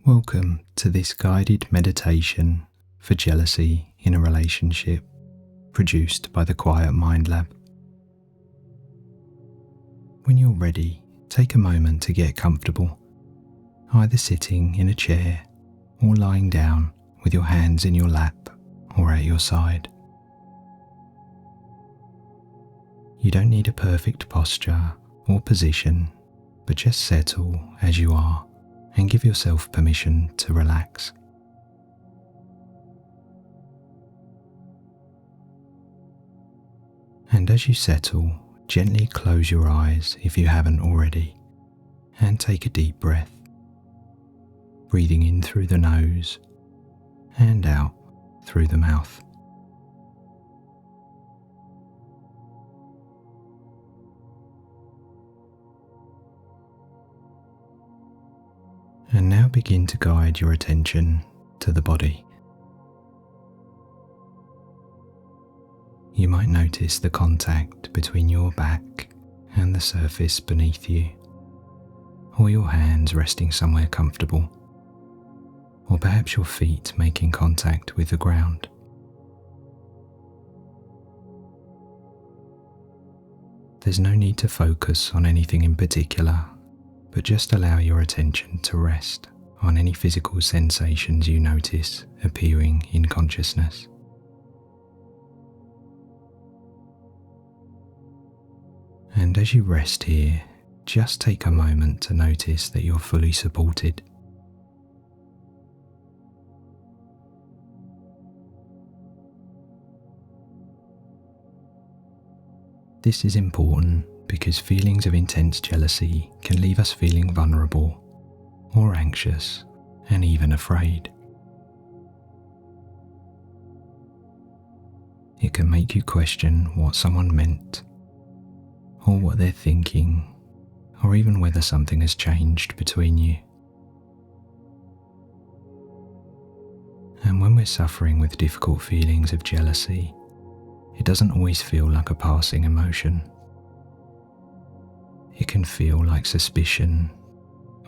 Welcome to this guided meditation for jealousy in a relationship produced by the Quiet Mind Lab. When you're ready, take a moment to get comfortable, either sitting in a chair or lying down with your hands in your lap or at your side. You don't need a perfect posture or position, but just settle as you are and give yourself permission to relax. And as you settle, gently close your eyes if you haven't already, and take a deep breath, breathing in through the nose and out through the mouth. And now begin to guide your attention to the body. You might notice the contact between your back and the surface beneath you, or your hands resting somewhere comfortable, or perhaps your feet making contact with the ground. There's no need to focus on anything in particular, but just allow your attention to rest on any physical sensations you notice appearing in consciousness. And as you rest here, just take a moment to notice that you're fully supported. This is important because feelings of intense jealousy can leave us feeling vulnerable or anxious and even afraid. It can make you question what someone meant, or what they're thinking, or even whether something has changed between you. And when we're suffering with difficult feelings of jealousy, it doesn't always feel like a passing emotion. It can feel like suspicion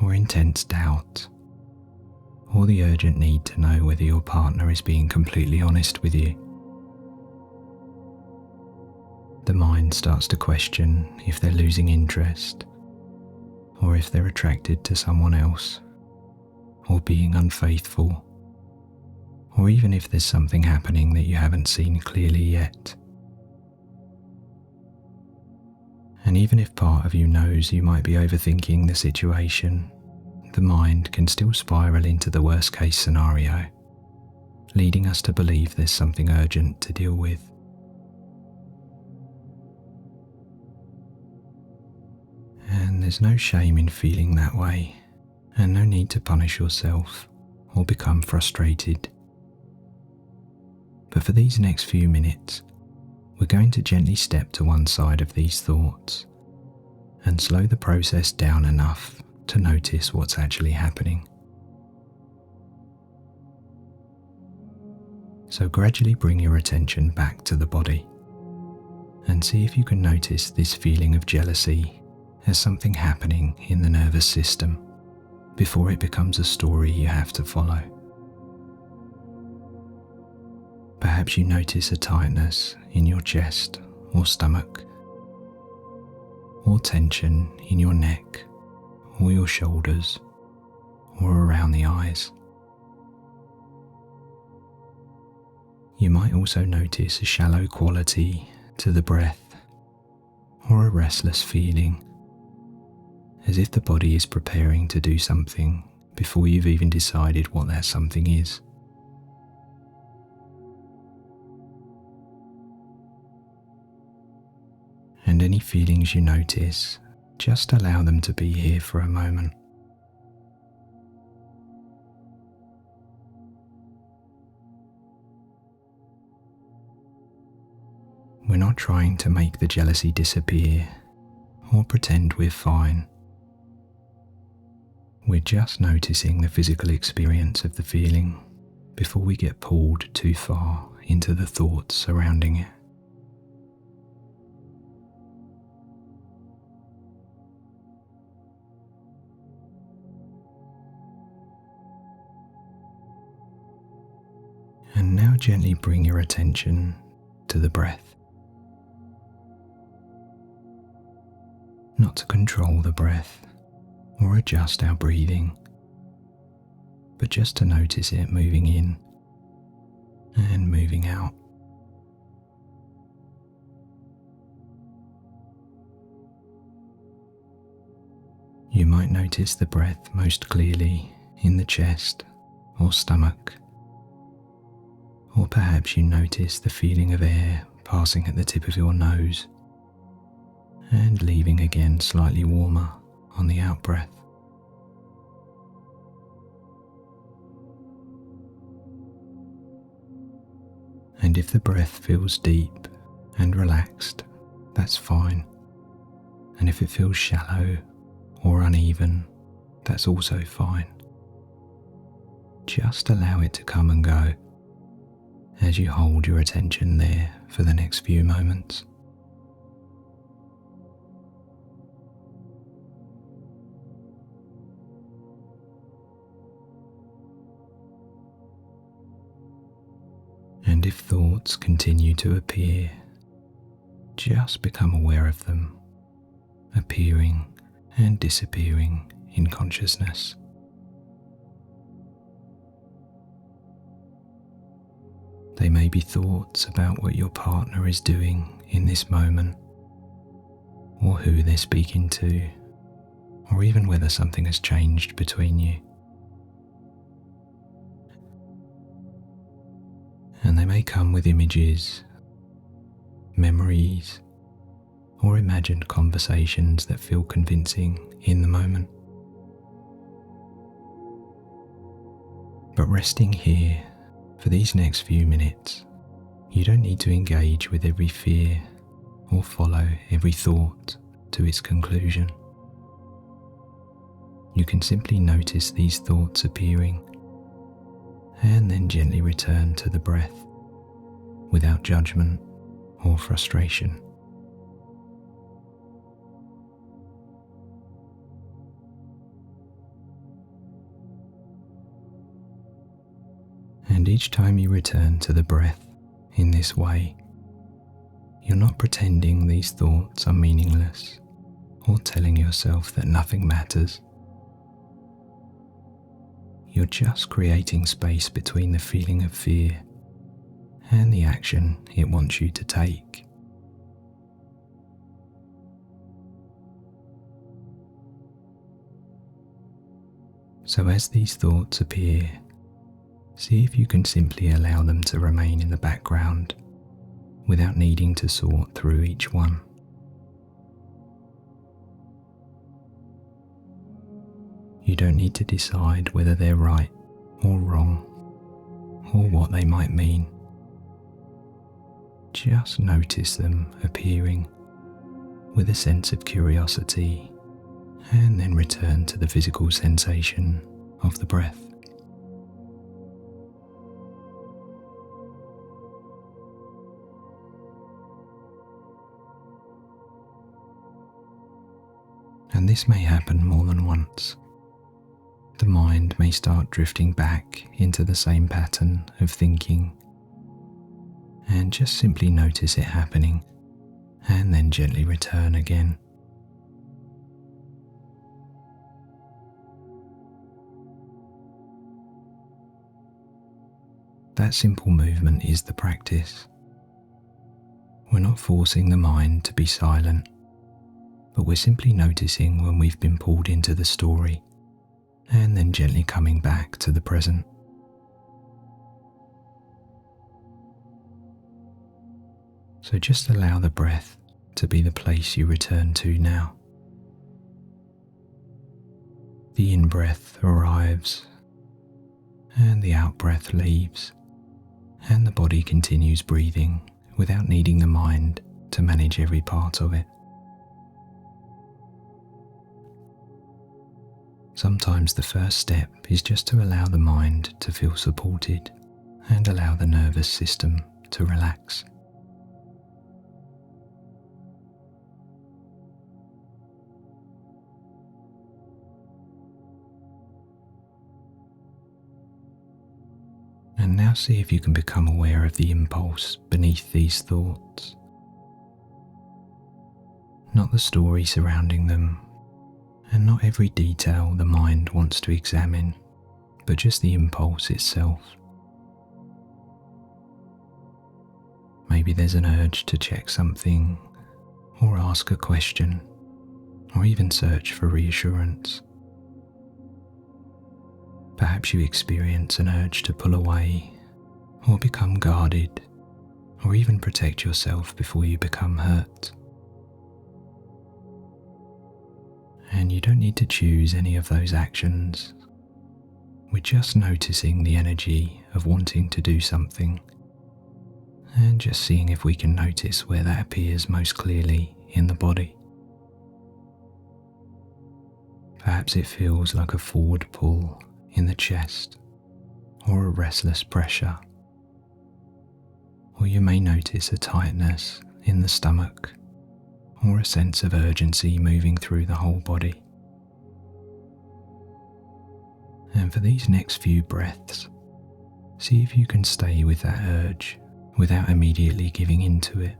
or intense doubt, or the urgent need to know whether your partner is being completely honest with you. The mind starts to question if they're losing interest, or if they're attracted to someone else, or being unfaithful, or even if there's something happening that you haven't seen clearly yet. And even if part of you knows you might be overthinking the situation, the mind can still spiral into the worst case scenario, leading us to believe there's something urgent to deal with. And there's no shame in feeling that way, and no need to punish yourself or become frustrated. But for these next few minutes, we're going to gently step to one side of these thoughts and slow the process down enough to notice what's actually happening. So gradually bring your attention back to the body and see if you can notice this feeling of jealousy as something happening in the nervous system before it becomes a story you have to follow. Perhaps you notice a tightness in your chest or stomach, or tension in your neck or your shoulders or around the eyes. You might also notice a shallow quality to the breath or a restless feeling, as if the body is preparing to do something before you've even decided what that something is. And any feelings you notice, just allow them to be here for a moment. We're not trying to make the jealousy disappear or pretend we're fine. We're just noticing the physical experience of the feeling before we get pulled too far into the thoughts surrounding it. And now gently bring your attention to the breath. Not to control the breath or adjust our breathing, but just to notice it moving in and moving out. You might notice the breath most clearly in the chest or stomach, or perhaps you notice the feeling of air passing at the tip of your nose and leaving again slightly warmer on the out-breath. And if the breath feels deep and relaxed, that's fine. And if it feels shallow or uneven, that's also fine. Just allow it to come and go as you hold your attention there for the next few moments. And if thoughts continue to appear, just become aware of them, appearing and disappearing in consciousness. They may be thoughts about what your partner is doing in this moment, or who they're speaking to, or even whether something has changed between you. And they may come with images, memories, or imagined conversations that feel convincing in the moment. But resting here for these next few minutes, you don't need to engage with every fear or follow every thought to its conclusion. You can simply notice these thoughts appearing and then gently return to the breath without judgment or frustration. And each time you return to the breath in this way, you're not pretending these thoughts are meaningless or telling yourself that nothing matters. You're just creating space between the feeling of fear and the action it wants you to take. So as these thoughts appear, see if you can simply allow them to remain in the background without needing to sort through each one. You don't need to decide whether they're right or wrong, or what they might mean. Just notice them appearing with a sense of curiosity, and then return to the physical sensation of the breath. And this may happen more than once. The mind may start drifting back into the same pattern of thinking, and just simply notice it happening, and then gently return again. That simple movement is the practice. We're not forcing the mind to be silent, but we're simply noticing when we've been pulled into the story, and then gently coming back to the present. So just allow the breath to be the place you return to now. The in-breath arrives, and the out-breath leaves, and the body continues breathing without needing the mind to manage every part of it. Sometimes the first step is just to allow the mind to feel supported and allow the nervous system to relax. And now Just see if you can become aware of the impulse beneath these thoughts. Not the story surrounding them, and not every detail the mind wants to examine, but just the impulse itself. Maybe there's an urge to check something, or ask a question, or even search for reassurance. Perhaps you experience an urge to pull away, or become guarded, or even protect yourself before you become hurt. And you don't need to choose any of those actions. We're just noticing the energy of wanting to do something, and just seeing if we can notice where that appears most clearly in the body. Perhaps it feels like a forward pull in the chest, or a restless pressure. Or you may notice a tightness in the stomach, or a sense of urgency moving through the whole body. And for these next few breaths, see if you can stay with that urge without immediately giving into it.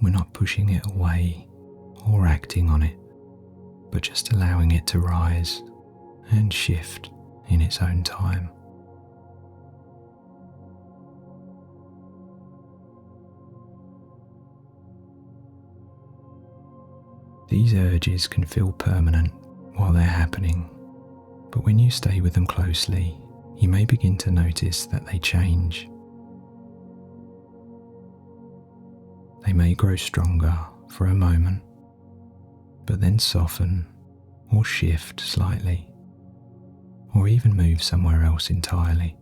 We're not pushing it away or acting on it, but just allowing it to rise and shift in its own time. These urges can feel permanent while they're happening, but when you stay with them closely, you may begin to notice that they change. They may grow stronger for a moment, but then soften or shift slightly, or even move somewhere else entirely.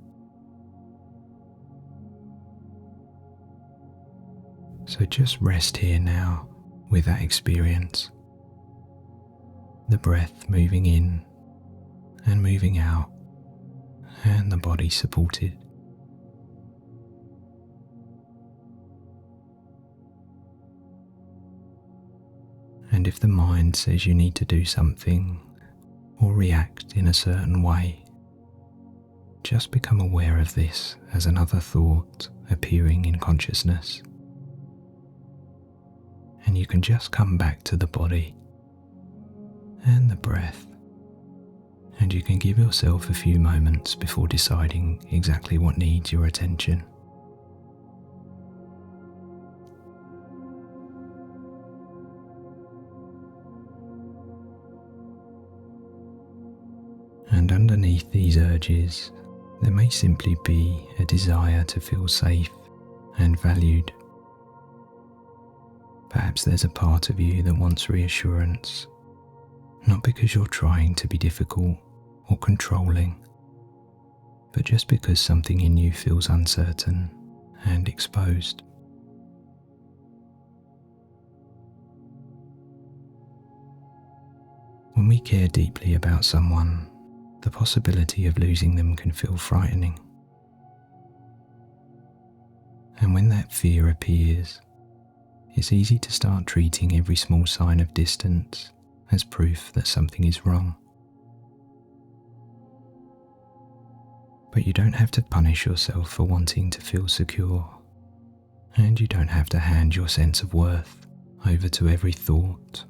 So just rest here now with that experience. The breath moving in and moving out, and the body supported. And if the mind says you need to do something or react in a certain way, just become aware of this as another thought appearing in consciousness. And you can just come back to the body and the breath, and you can give yourself a few moments before deciding exactly what needs your attention. And underneath these urges, there may simply be a desire to feel safe and valued. Perhaps there's a part of you that wants reassurance, not because you're trying to be difficult or controlling, but just because something in you feels uncertain and exposed. When we care deeply about someone, the possibility of losing them can feel frightening. And when that fear appears, it's easy to start treating every small sign of distance as proof that something is wrong. But you don't have to punish yourself for wanting to feel secure, and you don't have to hand your sense of worth over to every thought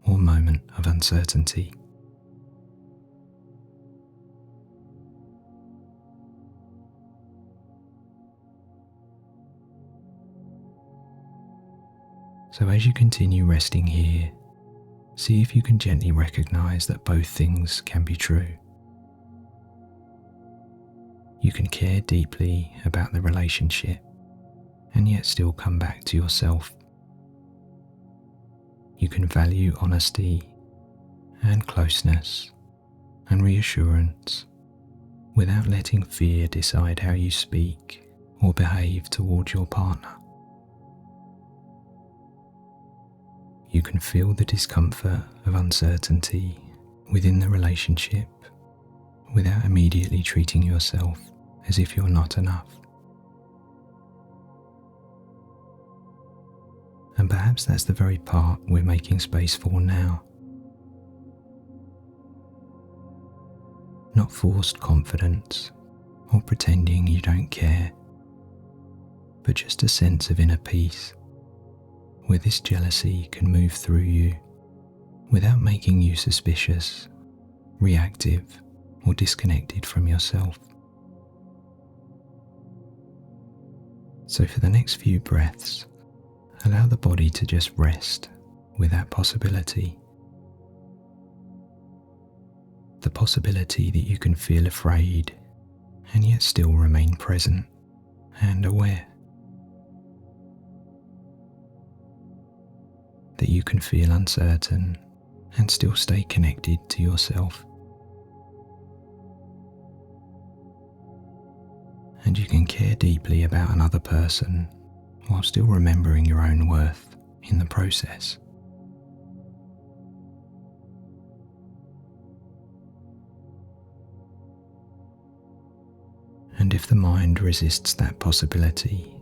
or moment of uncertainty. So as you continue resting here, see if you can gently recognize that both things can be true. You can care deeply about the relationship and yet still come back to yourself. You can value honesty and closeness and reassurance without letting fear decide how you speak or behave towards your partner. You can feel the discomfort of uncertainty within the relationship without immediately treating yourself as if you're not enough. A And perhaps that's the very part we're making space for now. Not forced confidence or pretending you don't care, but just a sense of inner peace where this jealousy can move through you without making you suspicious, reactive, or disconnected from yourself. So for the next few breaths, allow the body to just rest with that possibility. The possibility that you can feel afraid and yet still remain present and aware. That you can feel uncertain and still stay connected to yourself. And you can care deeply about another person while still remembering your own worth in the process. And if the mind resists that possibility,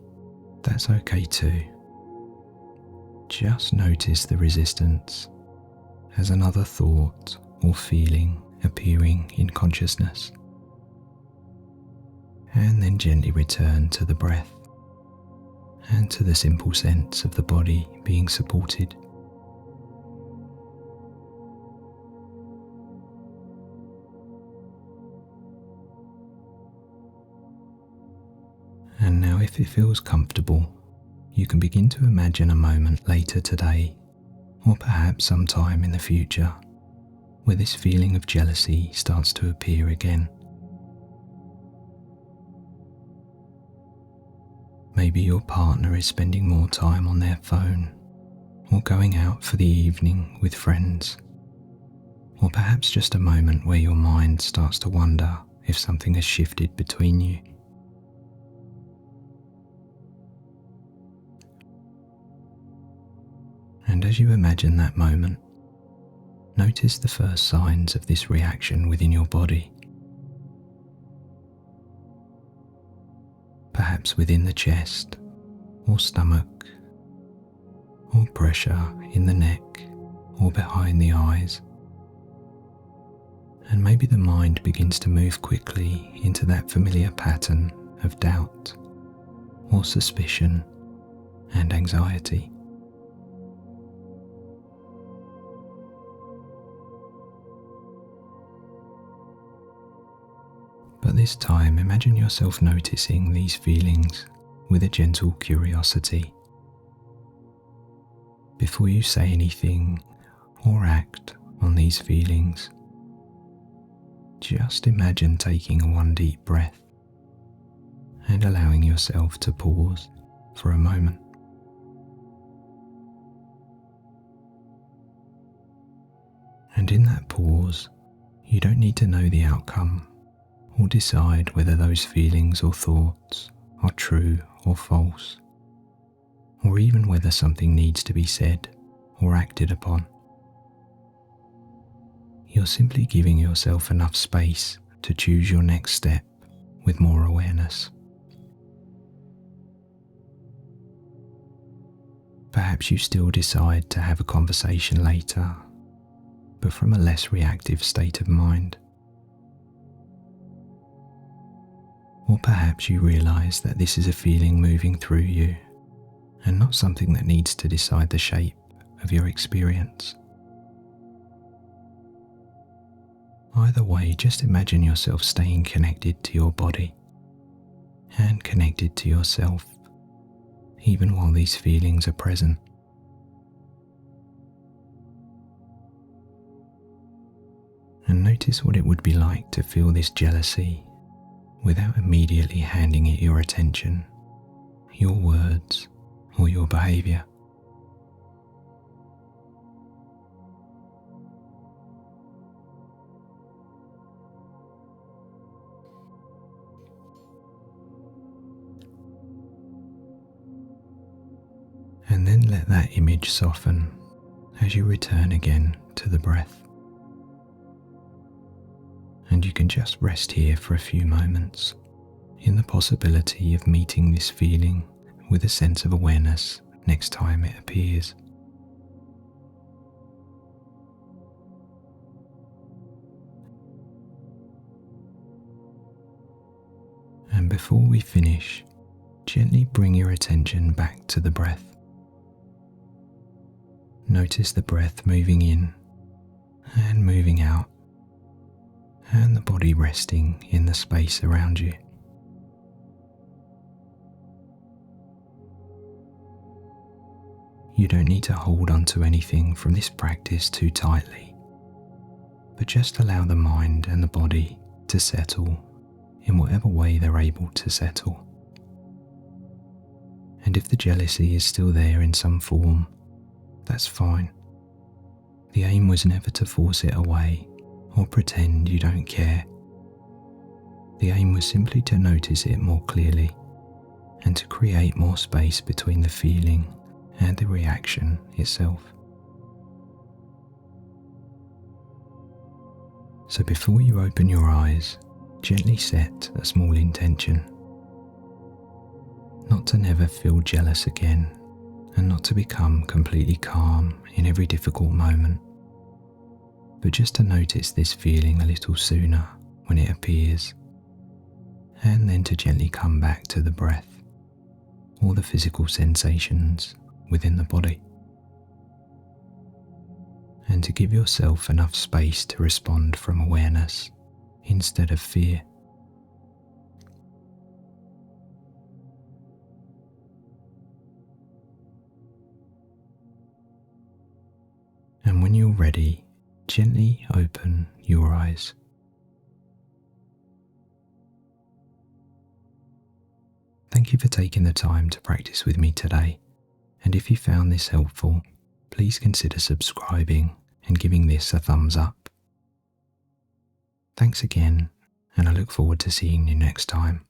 that's okay too. Just notice the resistance as another thought or feeling appearing in consciousness. And then gently return to the breath and to the simple sense of the body being supported. And now, if it feels comfortable, you can begin to imagine a moment later today, or perhaps sometime in the future, where this feeling of jealousy starts to appear again. Maybe your partner is spending more time on their phone, or going out for the evening with friends, or perhaps just a moment where your mind starts to wonder if something has shifted between you. And as you imagine that moment, notice the first signs of this reaction within your body. Perhaps within the chest or stomach, or pressure in the neck or behind the eyes. And maybe the mind begins to move quickly into that familiar pattern of doubt or suspicion and anxiety. But this time, imagine yourself noticing these feelings with a gentle curiosity. Before you say anything or act on these feelings, just imagine taking one deep breath and allowing yourself to pause for a moment. And in that pause, you don't need to know the outcome or decide whether those feelings or thoughts are true or false, or even whether something needs to be said or acted upon. You're simply giving yourself enough space to choose your next step with more awareness. Perhaps you still decide to have a conversation later, but from a less reactive state of mind. Or perhaps you realize that this is a feeling moving through you and not something that needs to decide the shape of your experience. Either way, just imagine yourself staying connected to your body and connected to yourself, even while these feelings are present. And notice what it would be like to feel this jealousy without immediately handing it your attention, your words, or your behavior. And then let that image soften as you return again to the breath. And you can just rest here for a few moments in the possibility of meeting this feeling with a sense of awareness next time it appears. And before we finish, gently bring your attention back to the breath. Notice the breath moving in and moving out, and the body resting in the space around you. You don't need to hold onto anything from this practice too tightly, but just allow the mind and the body to settle in whatever way they're able to settle. And if the jealousy is still there in some form, that's fine. The aim was never to force it away or pretend you don't care. The aim was simply to notice it more clearly and to create more space between the feeling and the reaction itself. So before you open your eyes, gently set a small intention. Not to never feel jealous again, and not to become completely calm in every difficult moment, but just to notice this feeling a little sooner when it appears, and then to gently come back to the breath or the physical sensations within the body, and to give yourself enough space to respond from awareness instead of fear. And when you're ready, gently open your eyes. Thank you for taking the time to practice with me today. And if you found this helpful, please consider subscribing and giving this a thumbs up. Thanks again, and I look forward to seeing you next time.